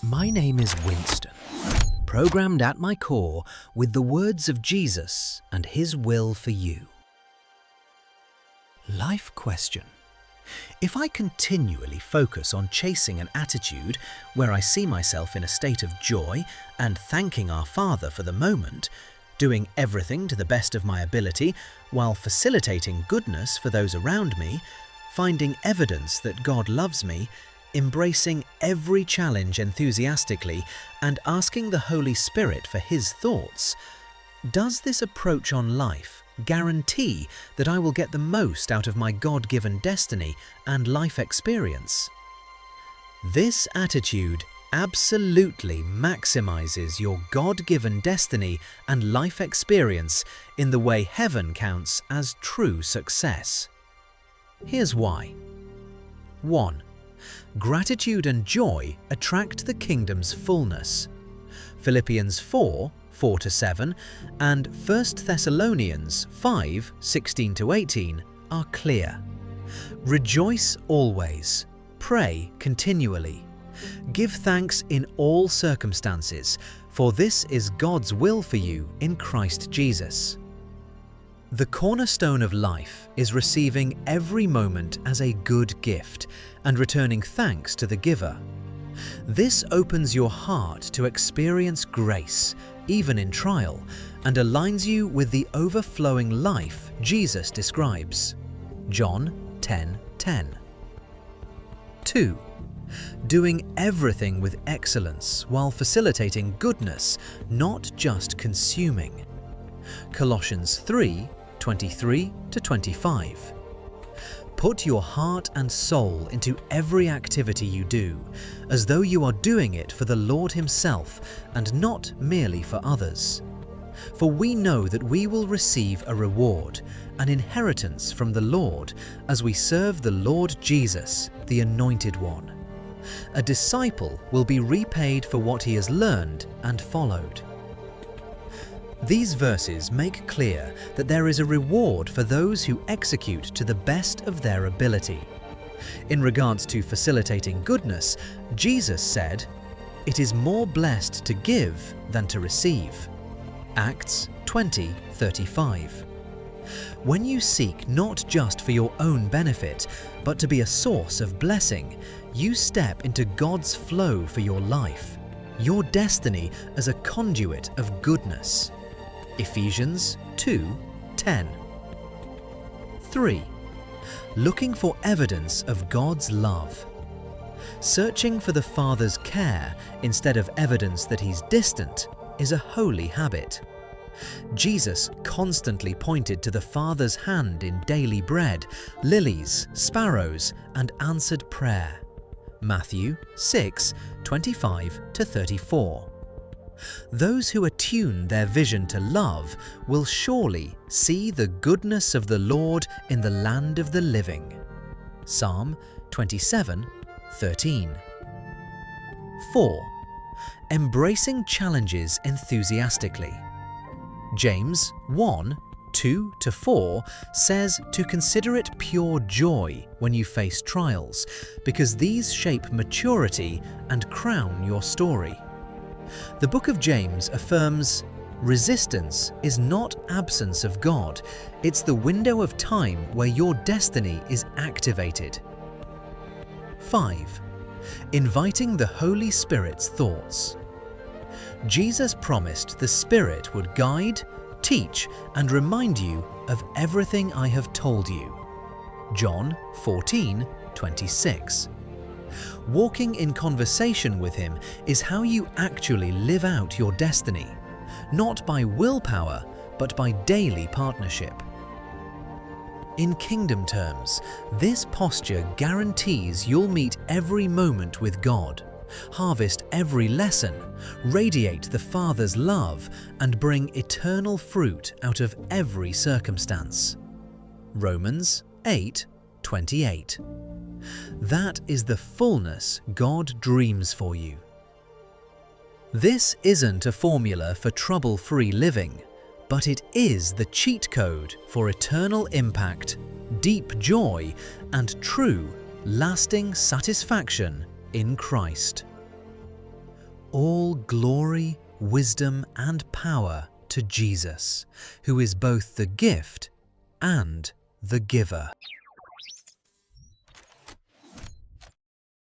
My name is Winston, programmed at my core with the words of Jesus and His will for you. Life question. If I continually focus on chasing an attitude where I see myself in a state of joy and thanking our Father for the moment, doing everything to the best of my ability while facilitating goodness for those around me, finding evidence that God loves me, embracing every challenge enthusiastically and asking the Holy Spirit for His thoughts, does this approach on life guarantee that I will get the most out of my God-given destiny and life experience? This attitude absolutely maximizes your God-given destiny and life experience in the way heaven counts as true success. Here's why. 1. Gratitude and joy attract the kingdom's fullness. Philippians 4:4-7 and 1 Thessalonians 5:16-18 are clear. Rejoice always, pray continually. Give thanks in all circumstances, for this is God's will for you in Christ Jesus. The cornerstone of life is receiving every moment as a good gift and returning thanks to the giver. This opens your heart to experience grace, even in trial, and aligns you with the overflowing life Jesus describes. John 10:10. 2. Doing everything with excellence while facilitating goodness, not just consuming. Colossians 3:23-25. Put your heart and soul into every activity you do, as though you are doing it for the Lord Himself and not merely for others. For we know that we will receive a reward, an inheritance from the Lord, as we serve the Lord Jesus, the Anointed One. A disciple will be repaid for what he has learned and followed. These verses make clear that there is a reward for those who execute to the best of their ability. In regards to facilitating goodness, Jesus said, "It is more blessed to give than to receive." Acts 20:35. When you seek not just for your own benefit, but to be a source of blessing, you step into God's flow for your life, your destiny as a conduit of goodness. Ephesians 2:10. 3. Looking for evidence of God's love. Searching for the Father's care instead of evidence that He's distant is a holy habit. Jesus constantly pointed to the Father's hand in daily bread, lilies, sparrows, and answered prayer. Matthew 6:25-34. Those who attune their vision to love will surely see the goodness of the Lord in the land of the living. Psalm 27:13. 4. Embracing challenges enthusiastically. James 1:2-4 says to consider it pure joy when you face trials, because these shape maturity and crown your story. The book of James affirms, resistance is not absence of God, it's the window of time where your destiny is activated. 5. Inviting the Holy Spirit's thoughts. Jesus promised the Spirit would guide, teach, and remind you of everything I have told you. John 14:26. Walking in conversation with Him is how you actually live out your destiny, not by willpower, but by daily partnership. In kingdom terms, this posture guarantees you'll meet every moment with God, harvest every lesson, radiate the Father's love, and bring eternal fruit out of every circumstance. Romans 8:28. That is the fullness God dreams for you. This isn't a formula for trouble-free living, but it is the cheat code for eternal impact, deep joy, and true, lasting satisfaction in Christ. all glory, wisdom, and power to Jesus, who is both the gift and the giver.